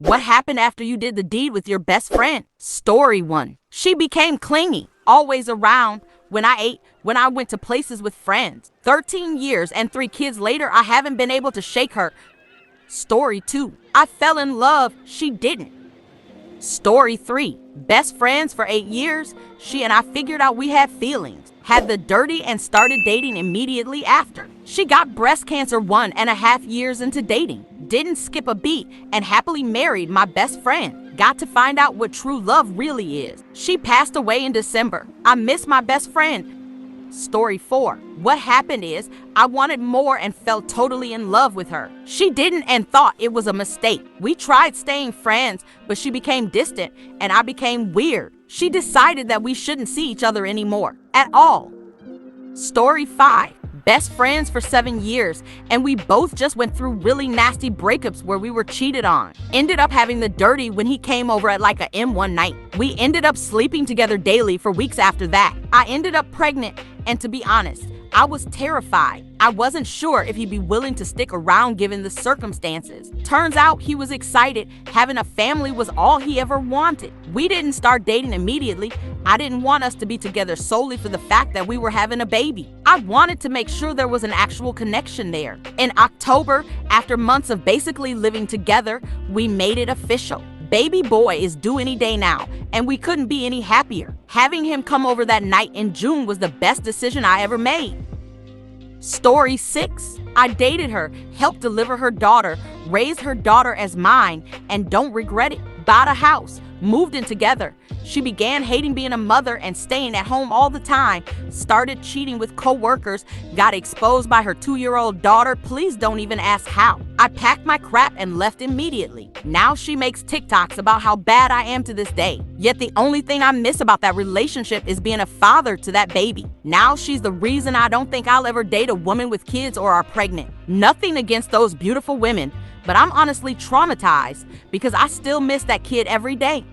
What happened after you did the deed with your best friend? Story 1. She became clingy, always around when I ate, when I went to places with friends. 13 years and 3 kids later, I haven't been able to shake her. Story 2. I fell in love, she didn't. Story 3. Best friends for 8 years, she and I figured out we had feelings, had the dirty and started dating immediately after. She got breast cancer 1.5 years into dating, didn't skip a beat, and happily married my best friend. Got to find out what true love really is. She passed away in December. I miss my best friend. Story 4. What happened is I wanted more and fell totally in love with her. She didn't and thought it was a mistake. We tried staying friends, but she became distant and I became weird. She decided that we shouldn't see each other anymore at all. Story 5. Best friends for 7 years, and we both just went through really nasty breakups where we were cheated on. Ended up having the dirty when he came over at like a M one night. We ended up sleeping together daily for weeks after that. I ended up pregnant, and to be honest, I was terrified. I wasn't sure if he'd be willing to stick around given the circumstances. Turns out he was excited. Having a family was all he ever wanted. We didn't start dating immediately. I didn't want us to be together solely for the fact that we were having a baby. I wanted to make sure there was an actual connection there. In October, after months of basically living together, we made it official. Baby boy is due any day now, and we couldn't be any happier. Having him come over that night in June was the best decision I ever made. Story 6. I dated her, helped deliver her daughter, raised her daughter as mine, and don't regret it. Bought a house, moved in together. She began hating being a mother and staying at home all the time, started cheating with co-workers, got exposed by her 2-year-old daughter. Please don't even ask how. I packed my crap and left immediately. Now she makes TikToks about how bad I am to this day. Yet the only thing I miss about that relationship is being a father to that baby. Now she's the reason I don't think I'll ever date a woman with kids or are pregnant. Nothing against those beautiful women, but I'm honestly traumatized because I still miss that kid every day.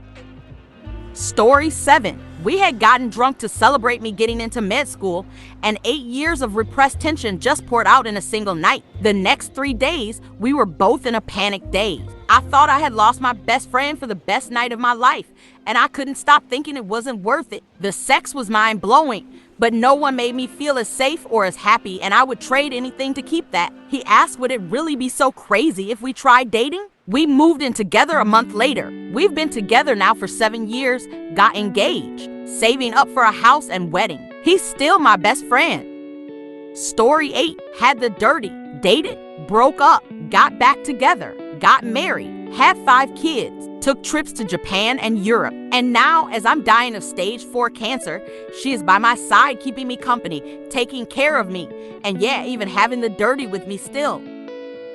Story 7. We had gotten drunk to celebrate me getting into med school, and 8 years of repressed tension just poured out in a single night. The next 3 days, we were both in a panic daze. I thought I had lost my best friend for the best night of my life, and I couldn't stop thinking it wasn't worth it. The sex was mind-blowing, but no one made me feel as safe or as happy, and I would trade anything to keep that. He asked, would it really be so crazy if we tried dating? We moved in together a month later. We've been together now for 7 years, got engaged, saving up for a house and wedding. He's still my best friend. Story 8. Had the dirty, dated, broke up, got back together, got married, had 5 kids, took trips to Japan and Europe. And now, as I'm dying of stage 4 cancer, she is by my side keeping me company, taking care of me, and yeah, even having the dirty with me still.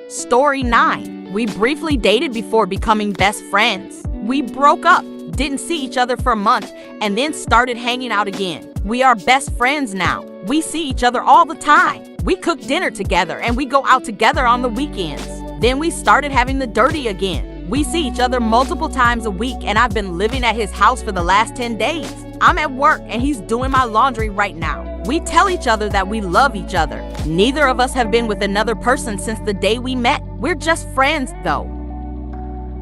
Story 9. We briefly dated before becoming best friends. We broke up, didn't see each other for a month, and then started hanging out again. We are best friends now. We see each other all the time. We cook dinner together and we go out together on the weekends. Then we started having the dirty again. We see each other multiple times a week, and I've been living at his house for the last 10 days. I'm at work and he's doing my laundry right now. We tell each other that we love each other. Neither of us have been with another person since the day we met. We're just friends though.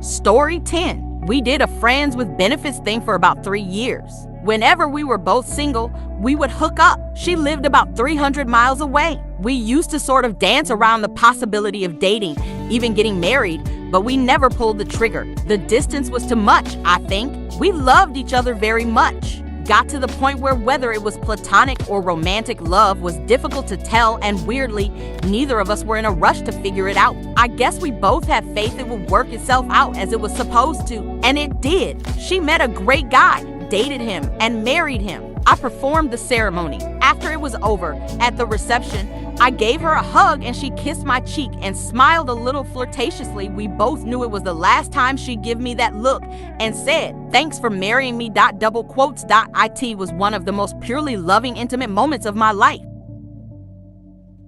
Story 10. We did a friends with benefits thing for about 3 years. Whenever we were both single, we would hook up. She lived about 300 miles away. We used to sort of dance around the possibility of dating, even getting married, but we never pulled the trigger. The distance was too much, I think. We loved each other very much. Got to the point where whether it was platonic or romantic love was difficult to tell, and weirdly, neither of us were in a rush to figure it out. I guess we both had faith it would work itself out as it was supposed to, and it did. She met a great guy, dated him, and married him. I performed the ceremony. After it was over, at the reception, I gave her a hug and she kissed my cheek and smiled a little flirtatiously. We both knew it was the last time she'd give me that look and said, "Thanks for marrying me." Double quotes. It was one of the most purely loving, intimate moments of my life.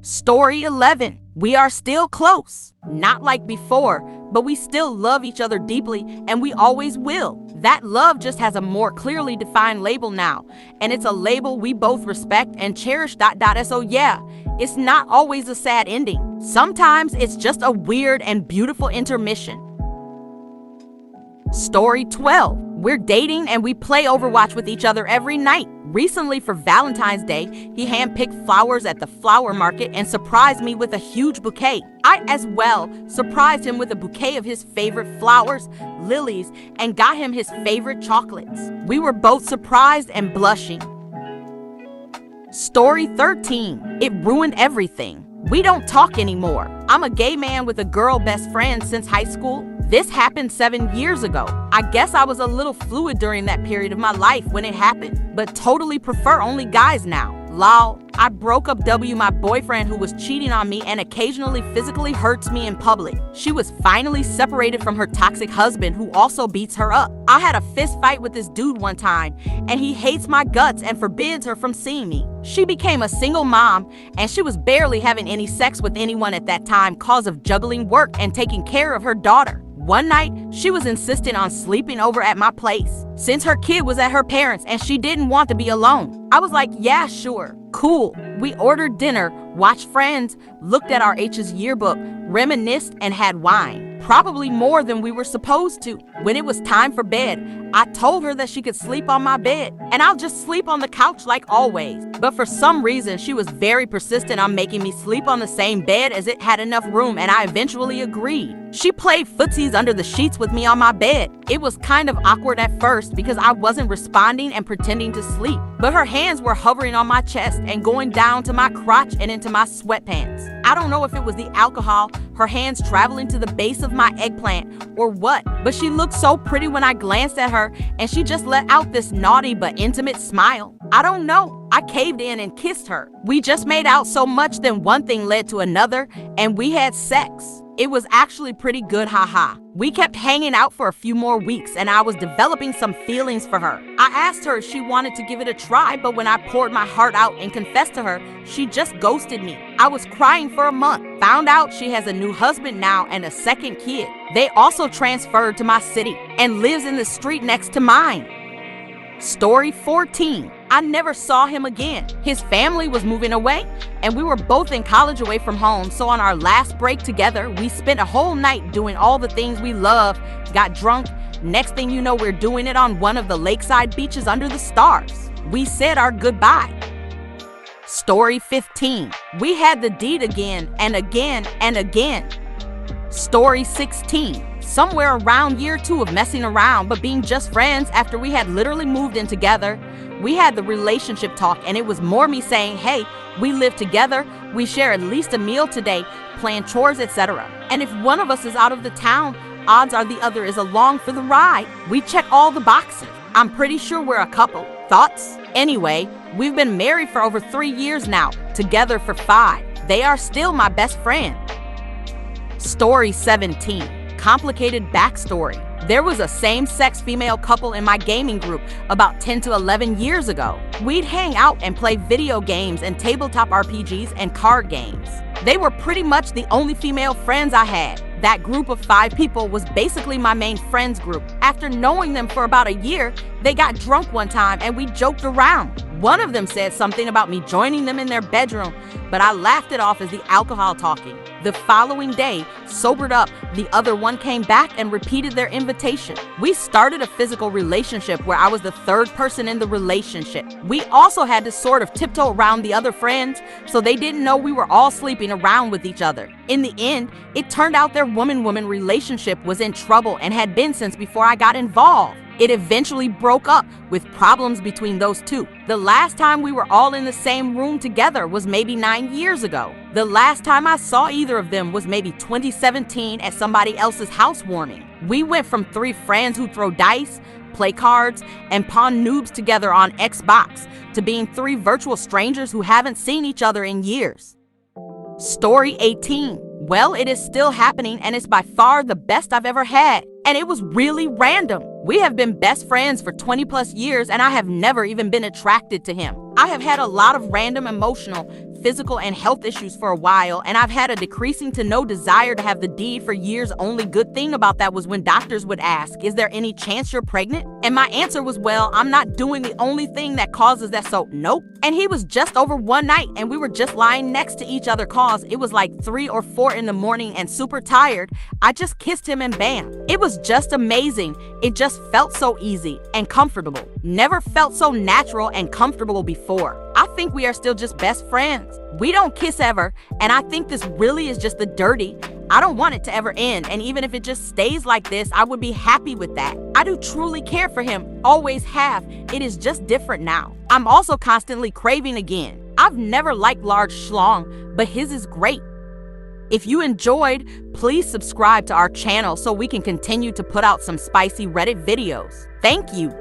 Story 11. We are still close. Not like before, but we still love each other deeply, and we always will. That love just has a more clearly defined label now, and it's a label we both respect and cherish. So yeah, it's not always a sad ending. Sometimes it's just a weird and beautiful intermission. Story 12. We're dating and we play Overwatch with each other every night. Recently, for Valentine's Day, he handpicked flowers at the flower market and surprised me with a huge bouquet. I, as well, surprised him with a bouquet of his favorite flowers, lilies, and got him his favorite chocolates. We were both surprised and blushing. Story 13. It ruined everything. We don't talk anymore. I'm a gay man with a girl best friend since high school. This happened 7 years ago. I guess I was a little fluid during that period of my life when it happened, but totally prefer only guys now. Lol. I broke up my boyfriend who was cheating on me and occasionally physically hurts me in public. She was finally separated from her toxic husband who also beats her up. I had a fist fight with this dude one time and he hates my guts and forbids her from seeing me. She became a single mom and she was barely having any sex with anyone at that time cause of juggling work and taking care of her daughter. One night, she was insistent on sleeping over at my place since her kid was at her parents' and she didn't want to be alone. I was like, yeah, sure, cool. We ordered dinner, watched Friends, looked at our H's yearbook, reminisced, and had wine. Probably more than we were supposed to. When it was time for bed, I told her that she could sleep on my bed, and I'll just sleep on the couch like always. But for some reason, she was very persistent on making me sleep on the same bed as it had enough room, and I eventually agreed. She played footsies under the sheets with me on my bed. It was kind of awkward at first because I wasn't responding and pretending to sleep, but her hands were hovering on my chest and going down to my crotch and into my sweatpants. I don't know if it was the alcohol, her hands traveling to the base of my eggplant, or what, but she looked so pretty when I glanced at her and she just let out this naughty but intimate smile. I don't know. I caved in and kissed her. We just made out so much then one thing led to another and we had sex. It was actually pretty good, haha. We kept hanging out for a few more weeks and I was developing some feelings for her. I asked her if she wanted to give it a try, but when I poured my heart out and confessed to her, she just ghosted me. I was crying for a month. Found out she has a new husband now and a second kid. They also transferred to my city and lives in the street next to mine. Story 14. I never saw him again. His family was moving away, and we were both in college away from home, so on our last break together, we spent a whole night doing all the things we love, got drunk. Next thing you know, we're doing it on one of the lakeside beaches under the stars. We said our goodbye. Story 15. We had the deed again and again and again. Story 16. Somewhere around year 2 of messing around but being just friends after we had literally moved in together, we had the relationship talk and it was more me saying, hey, we live together, we share at least a meal today, plan chores, etc. And if one of us is out of the town, odds are the other is along for the ride. We check all the boxes. I'm pretty sure we're a couple. Thoughts? Anyway, we've been married for over 3 years now, together for 5. They are still my best friend. Story 17. Complicated backstory. There was a same-sex female couple in my gaming group about 10 to 11 years ago. We'd hang out and play video games and tabletop RPGs and card games. They were pretty much the only female friends I had. That group of 5 people was basically my main friends group. After knowing them for about a year, they got drunk one time and we joked around. One of them said something about me joining them in their bedroom, but I laughed it off as the alcohol talking. The following day, sobered up, the other one came back and repeated their invitation. We started a physical relationship where I was the third person in the relationship. We also had to sort of tiptoe around the other friends, so they didn't know we were all sleeping around with each other. In the end, it turned out their woman-woman relationship was in trouble and had been since before I got involved. It eventually broke up with problems between those two. The last time we were all in the same room together was maybe 9 years ago. The last time I saw either of them was maybe 2017 at somebody else's housewarming. We went from 3 friends who throw dice, play cards, and pawn noobs together on Xbox to being 3 virtual strangers who haven't seen each other in years. Story 18. Well, it is still happening and it's by far the best I've ever had. And it was really random. We have been best friends for 20 plus years and I have never even been attracted to him. I have had a lot of random emotional, physical and health issues for a while, and I've had a decreasing to no desire to have the deed for years. Only good thing about that was when doctors would ask, is there any chance you're pregnant? And my answer was, well, I'm not doing the only thing that causes that, so nope. And he was just over one night, and we were just lying next to each other cause it was like 3 or 4 in the morning and super tired. I just kissed him and bam. It was just amazing. It just felt so easy and comfortable. Never felt so natural and comfortable before. I think we are still just best friends. We don't kiss ever, and I think this really is just the dirty. I don't want it to ever end, and even if it just stays like this, I would be happy with that. I do truly care for him, always have. It is just different now. I'm also constantly craving again. I've never liked large schlong, but his is great. If you enjoyed, please subscribe to our channel so we can continue to put out some spicy Reddit videos. Thank you.